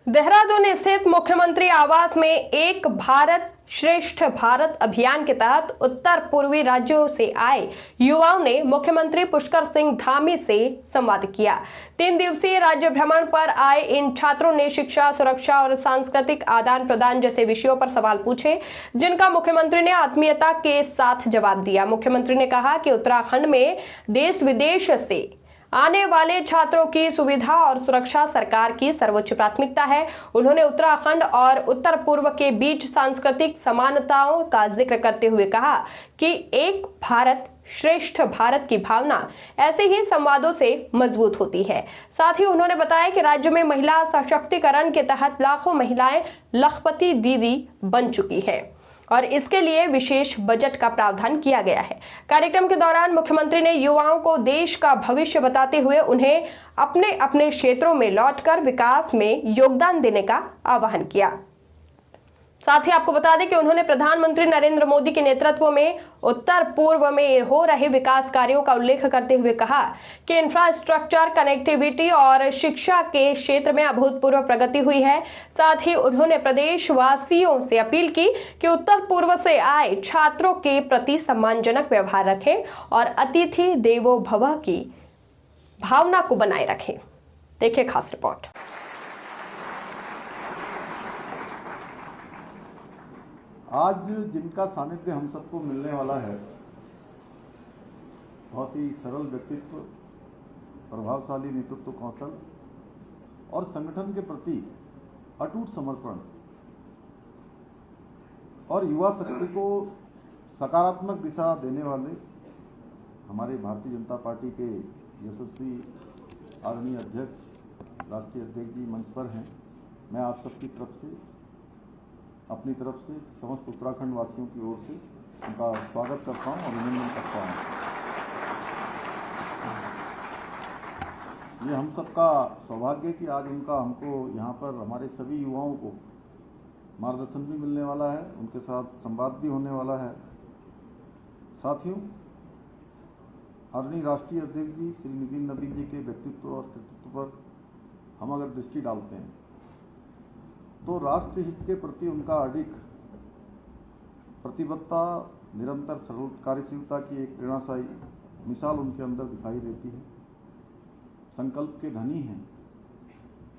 देहरादून स्थित मुख्यमंत्री आवास में एक भारत श्रेष्ठ भारत अभियान के तहत उत्तर पूर्वी राज्यों से आए युवाओं ने मुख्यमंत्री पुष्कर सिंह धामी से संवाद किया। 3 दिवसीय राज्य भ्रमण पर आए इन छात्रों ने शिक्षा, सुरक्षा और सांस्कृतिक आदान प्रदान जैसे विषयों पर सवाल पूछे, जिनका मुख्यमंत्री ने आत्मीयता के साथ जवाब दिया। मुख्यमंत्री ने कहा कि उत्तराखंड में देश विदेश से आने वाले छात्रों की सुविधा और सुरक्षा सरकार की सर्वोच्च प्राथमिकता है। उन्होंने उत्तराखंड और उत्तर पूर्व के बीच सांस्कृतिक समानताओं का जिक्र करते हुए कहा कि एक भारत श्रेष्ठ भारत की भावना ऐसे ही संवादों से मजबूत होती है। साथ ही उन्होंने बताया कि राज्य में महिला सशक्तिकरण के तहत लाखों महिलाएं लखपति दीदी बन चुकी हैं और इसके लिए विशेष बजट का प्रावधान किया गया है। कार्यक्रम के दौरान मुख्यमंत्री ने युवाओं को देश का भविष्य बताते हुए उन्हें अपने अपने क्षेत्रों में लौटकर विकास में योगदान देने का आह्वान किया। साथ ही आपको बता दें कि उन्होंने प्रधानमंत्री नरेंद्र मोदी के नेतृत्व में उत्तर पूर्व में हो रहे विकास कार्यों का उल्लेख करते हुए कहा कि इंफ्रास्ट्रक्चर, कनेक्टिविटी और शिक्षा के क्षेत्र में अभूतपूर्व प्रगति हुई है। साथ ही उन्होंने प्रदेशवासियों से अपील की कि उत्तर पूर्व से आए छात्रों के प्रति सम्मानजनक व्यवहार रखें और अतिथि देवो भव की भावना को बनाए रखें। देखिए खास रिपोर्ट। आज जिनका सानिध्य हम सबको मिलने वाला है, बहुत ही सरल व्यक्तित्व, प्रभावशाली नेतृत्व कौशल और संगठन के प्रति अटूट समर्पण और युवा शक्ति को सकारात्मक दिशा देने वाले हमारे भारतीय जनता पार्टी के यशस्वी आदरणीय अध्यक्ष, राष्ट्रीय अध्यक्ष जी मंच पर हैं। मैं आप सबकी तरफ से, अपनी तरफ से, समस्त उत्तराखंड वासियों की ओर से उनका स्वागत करता हूं और अभिनंदन करता हूं। ये हम सबका सौभाग्य कि आज उनका हमको यहाँ पर हमारे सभी युवाओं को मार्गदर्शन भी मिलने वाला है, उनके साथ संवाद भी होने वाला है। साथियों, आदरणीय राष्ट्रीय अध्यक्ष जी श्री नितिन नबीन जी के व्यक्तित्व और कृतित्व पर हम अगर दृष्टि डालते हैं तो राष्ट्र हित के प्रति उनका अडिग प्रतिबद्धता, निरंतर कार्यशीलता की एक प्रेरणाशाली मिसाल उनके अंदर दिखाई देती है। संकल्प के धनी हैं।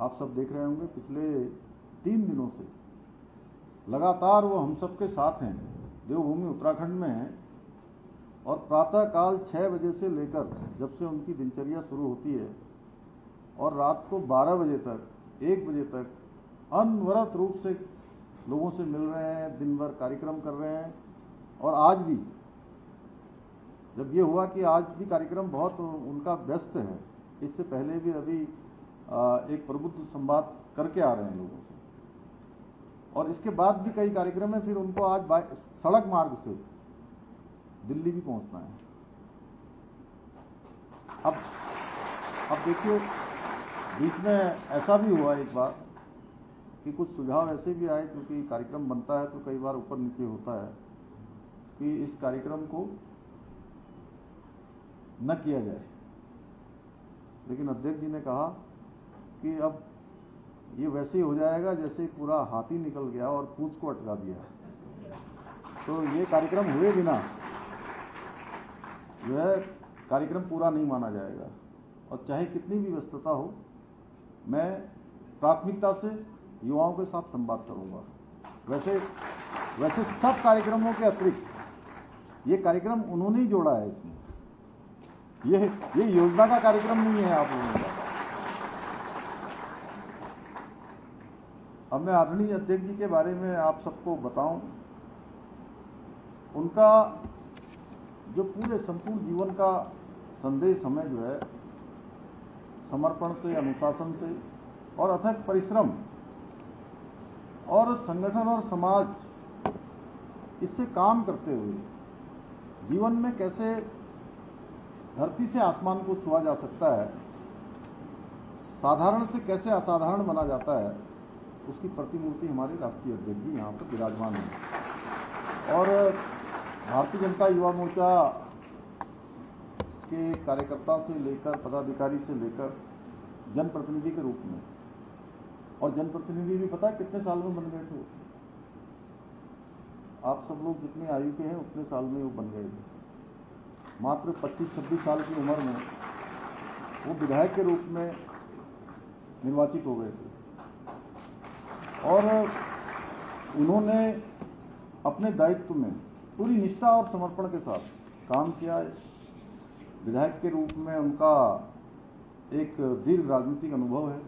आप सब देख रहे होंगे पिछले 3 दिनों से लगातार वो हम सबके साथ हैं, देवभूमि उत्तराखंड में हैं और प्रातः काल 6 बजे से लेकर जब से उनकी दिनचर्या शुरू होती है और रात को 12 बजे तक, 1 बजे तक अनवरत रूप से लोगों से मिल रहे हैं, दिन भर कार्यक्रम कर रहे हैं। और आज भी जब ये हुआ कि आज भी कार्यक्रम बहुत उनका व्यस्त है, इससे पहले भी अभी एक प्रबुद्ध संवाद करके आ रहे हैं लोगों से और इसके बाद भी कई कार्यक्रम है। फिर उनको आज सड़क मार्ग से दिल्ली भी पहुंचना है। अब देखिए, बीच में ऐसा भी हुआ एक बार कि कुछ सुझाव ऐसे भी आए, क्योंकि कार्यक्रम बनता है तो कई बार ऊपर नीचे होता है कि इस कार्यक्रम को न किया जाए, लेकिन अध्यक्ष जी ने कहा कि अब ये वैसे ही हो जाएगा जैसे पूरा हाथी निकल गया और पूंछ को अटका दिया। तो ये कार्यक्रम हुए बिना जो है कार्यक्रम पूरा नहीं माना जाएगा और चाहे कितनी भी व्यस्तता हो, मैं प्राथमिकता से युवाओं के साथ संवाद करूंगा। वैसे सब कार्यक्रमों के अतिरिक्त ये कार्यक्रम उन्होंने ही जोड़ा है। इसमें ये योजना का कार्यक्रम नहीं है आप लोगों का। अब मैं आदरणीय अध्यक्ष जी के बारे में आप सबको बताऊं, उनका जो पूरे संपूर्ण जीवन का संदेश हमें जो है समर्पण से, अनुशासन से और अथक परिश्रम और संगठन और समाज इससे काम करते हुए जीवन में कैसे धरती से आसमान को छुआ जा सकता है, साधारण से कैसे असाधारण बना जाता है, उसकी प्रतिमूर्ति हमारे राष्ट्रीय अध्यक्ष जी यहाँ पर विराजमान है। और भारतीय जनता युवा मोर्चा के कार्यकर्ता से लेकर पदाधिकारी से लेकर जनप्रतिनिधि के रूप में और जनप्रतिनिधि भी पता है कितने साल में बन गए थे वो? आप सब लोग जितने आयु के हैं उतने साल में वो बन गए थे। मात्र 25-26 साल की उम्र में वो विधायक के रूप में निर्वाचित हो गए थे और उन्होंने अपने दायित्व में पूरी निष्ठा और समर्पण के साथ काम किया। विधायक के रूप में उनका एक दीर्घ राजनीतिक अनुभव है,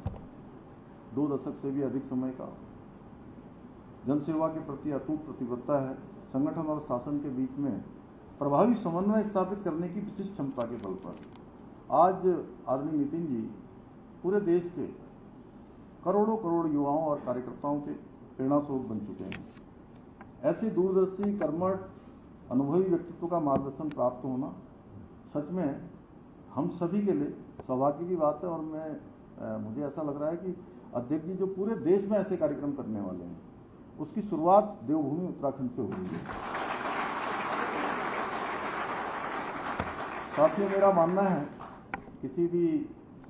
2 दशक से भी अधिक समय का। जनसेवा के प्रति अटूट प्रतिबद्धता है। संगठन और शासन के बीच में प्रभावी समन्वय स्थापित करने की विशिष्ट क्षमता के बल पर आज आदरणीय नितिन जी पूरे देश के करोड़ों करोड़ युवाओं और कार्यकर्ताओं के प्रेरणा स्रोत बन चुके हैं। ऐसे दूरदर्शी कर्मठ अनुभवी व्यक्तित्व का मार्गदर्शन प्राप्त होना सच में हम सभी के लिए सौभाग्य की बात है और मुझे ऐसा लग रहा है कि अध्यक्ष जी जो पूरे देश में ऐसे कार्यक्रम करने वाले हैं उसकी शुरुआत देवभूमि उत्तराखंड से हो रही है। साथियों, मेरा मानना है किसी भी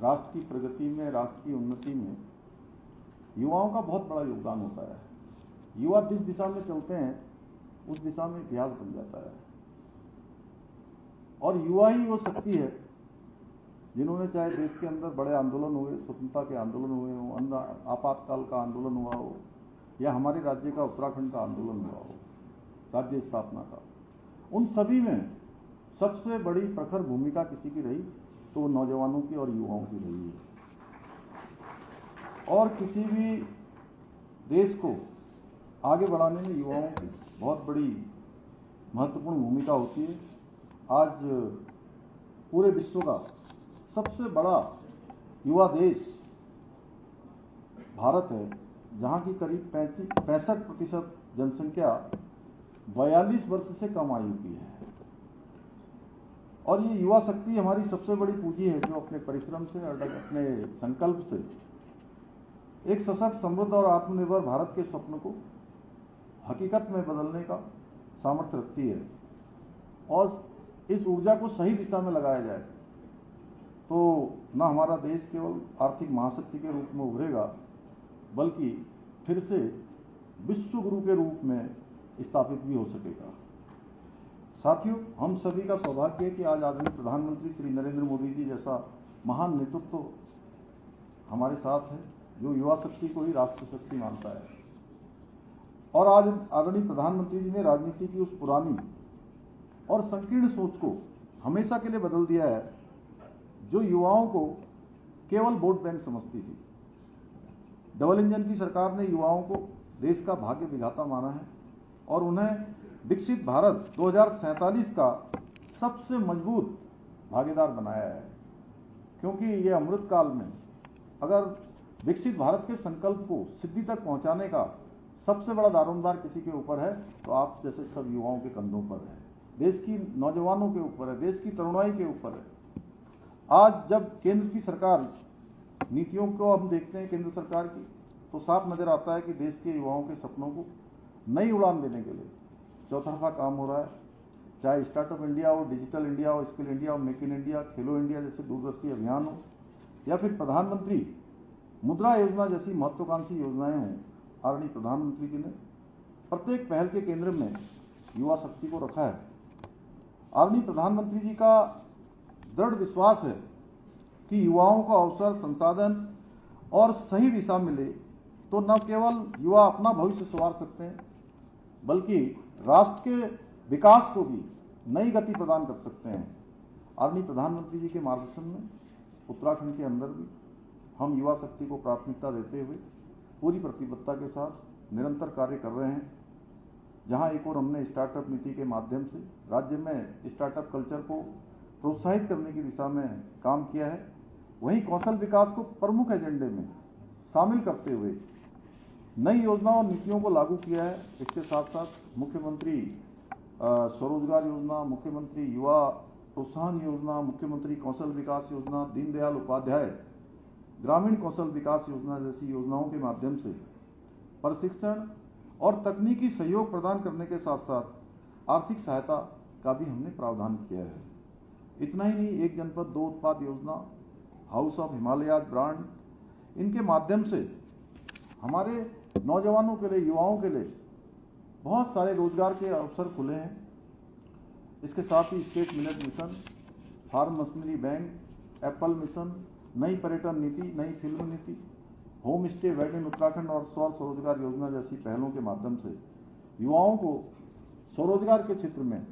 राष्ट्र की प्रगति में, राष्ट्र की उन्नति में युवाओं का बहुत बड़ा योगदान होता है। युवा जिस दिशा में चलते हैं उस दिशा में इतिहास बन जाता है और युवा ही वो शक्ति है जिन्होंने चाहे देश के अंदर बड़े आंदोलन हुए, स्वतंत्रता के आंदोलन हुए हों, आपातकाल का आंदोलन हुआ हो या हमारे राज्य का उत्तराखंड का आंदोलन हुआ हो, राज्य स्थापना का, उन सभी में सबसे बड़ी प्रखर भूमिका किसी की रही तो वो नौजवानों की और युवाओं की रही है। और किसी भी देश को आगे बढ़ाने में युवाओं की बहुत बड़ी महत्वपूर्ण भूमिका होती है। आज पूरे विश्व का सबसे बड़ा युवा देश भारत है, जहां की करीब 65% जनसंख्या 42 वर्ष से कम आयु की है। और ये युवा शक्ति हमारी सबसे बड़ी पूंजी है जो अपने परिश्रम से और अपने संकल्प से एक सशक्त, समृद्ध और आत्मनिर्भर भारत के स्वप्न को हकीकत में बदलने का सामर्थ्य रखती है। और इस ऊर्जा को सही दिशा में लगाया जाए तो न हमारा देश केवल आर्थिक महाशक्ति के रूप में उभरेगा बल्कि फिर से विश्व गुरु के रूप में स्थापित भी हो सकेगा। साथियों, हम सभी का सौभाग्य है कि आज आदरणीय प्रधानमंत्री श्री नरेंद्र मोदी जी जैसा महान नेतृत्व हमारे साथ है जो युवा शक्ति को ही राष्ट्र शक्ति मानता है। और आज आदरणीय प्रधानमंत्री जी ने राजनीति की उस पुरानी और संकीर्ण सोच को हमेशा के लिए बदल दिया है जो युवाओं को केवल वोट बैंक समझती थी। डबल इंजन की सरकार ने युवाओं को देश का भाग्य विधाता माना है और उन्हें विकसित भारत 2047 का सबसे मजबूत भागीदार बनाया है। क्योंकि ये अमृत काल में अगर विकसित भारत के संकल्प को सिद्धि तक पहुंचाने का सबसे बड़ा दारोमदार किसी के ऊपर है तो आप जैसे सब युवाओं के कंधों पर है, देश की नौजवानों के ऊपर है, देश की तरुणाई के ऊपर है। आज जब केंद्र की सरकार नीतियों को हम देखते हैं केंद्र सरकार की तो साफ नजर आता है कि देश के युवाओं के सपनों को नई उड़ान देने के लिए चौतरफा काम हो रहा है। चाहे स्टार्टअप इंडिया हो, डिजिटल इंडिया हो, स्किल इंडिया हो, make in India, Khelo India जैसे दूरदर्शी अभियान हो या फिर प्रधानमंत्री मुद्रा योजना जैसी महत्वाकांक्षी योजनाएं हों, आदरणीय प्रधानमंत्री जी ने प्रत्येक पहल के केंद्र में युवा शक्ति को रखा है। आदरणीय प्रधानमंत्री जी का दृढ़ विश्वास है कि युवाओं को अवसर, संसाधन और सही दिशा मिले तो न केवल युवा अपना भविष्य संवार सकते हैं बल्कि राष्ट्र के विकास को भी नई गति प्रदान कर सकते हैं। आदरणीय प्रधानमंत्री जी के मार्गदर्शन में उत्तराखंड के अंदर भी हम युवा शक्ति को प्राथमिकता देते हुए पूरी प्रतिबद्धता के साथ निरंतर कार्य कर रहे हैं। जहां एक और हमने स्टार्टअप नीति के माध्यम से राज्य में स्टार्टअप कल्चर को प्रोत्साहित करने की दिशा में काम किया है, वहीं कौशल विकास को प्रमुख एजेंडे में शामिल करते हुए नई योजनाओं और नीतियों को लागू किया है। इसके साथ साथ मुख्यमंत्री स्वरोजगार योजना, मुख्यमंत्री युवा प्रोत्साहन योजना, मुख्यमंत्री कौशल विकास योजना, दीनदयाल उपाध्याय ग्रामीण कौशल विकास योजना जैसी योजनाओं के माध्यम से प्रशिक्षण और तकनीकी सहयोग प्रदान करने के साथ साथ आर्थिक सहायता का भी हमने प्रावधान किया है। इतना ही नहीं, एक जनपद दो उत्पाद योजना, हाउस ऑफ हिमालयाज ब्रांड, इनके माध्यम से हमारे नौजवानों के लिए, युवाओं के लिए बहुत सारे रोजगार के अवसर खुले हैं। इसके साथ ही state millet mission, farm machinery bank, apple mission, नई पर्यटन नीति, नई फिल्म नीति, home stay wed in Uttarakhand और स्वरोजगार योजना जैसी पहलों के माध्यम से युवाओं को स्वरोजगार के क्षेत्र में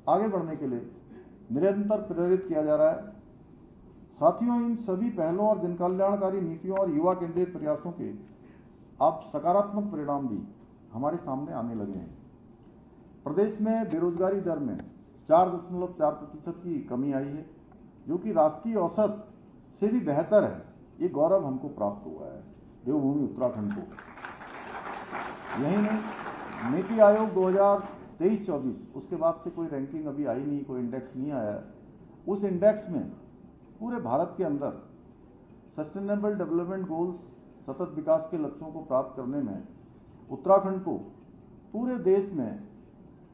आगे बढ़ने के लिए निरंतर प्रेरित किया जा रहा है। साथियों, इन सभी पहलों और जनकल्याणकारी नीतियों और युवा केंद्रित प्रयासों के अब सकारात्मक परिणाम भी हमारे सामने आने लगे हैं। प्रदेश में बेरोजगारी दर में 4.4% की कमी आई है, जो कि राष्ट्रीय औसत से भी बेहतर है। ये गौरव हमको प्राप्त हुआ है देवभूमि उत्तराखंड को। यही नहीं, नीति आयोग 2023-24 उसके बाद से कोई रैंकिंग अभी आई नहीं, कोई इंडेक्स नहीं आया। उस इंडेक्स में पूरे भारत के अंदर सस्टेनेबल डेवलपमेंट गोल्स, सतत विकास के लक्ष्यों को प्राप्त करने में उत्तराखंड को पूरे देश में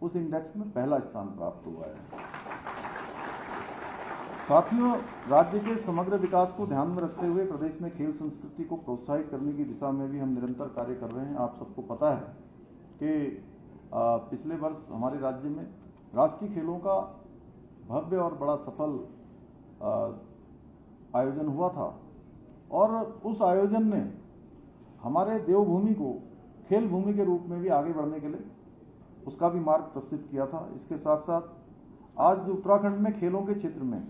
उस इंडेक्स में पहला स्थान प्राप्त हुआ है। साथियों, राज्य के समग्र विकास को ध्यान में रखते हुए प्रदेश में खेल संस्कृति को प्रोत्साहित करने की दिशा में भी हम निरंतर कार्य कर रहे हैं। आप सबको पता है कि पिछले वर्ष हमारे राज्य में राष्ट्रीय खेलों का भव्य और बड़ा सफल आयोजन हुआ था और उस आयोजन ने हमारे देवभूमि को खेल भूमि के रूप में भी आगे बढ़ने के लिए उसका भी मार्ग प्रस्तुत किया था। इसके साथ साथ आज उत्तराखंड में खेलों के क्षेत्र में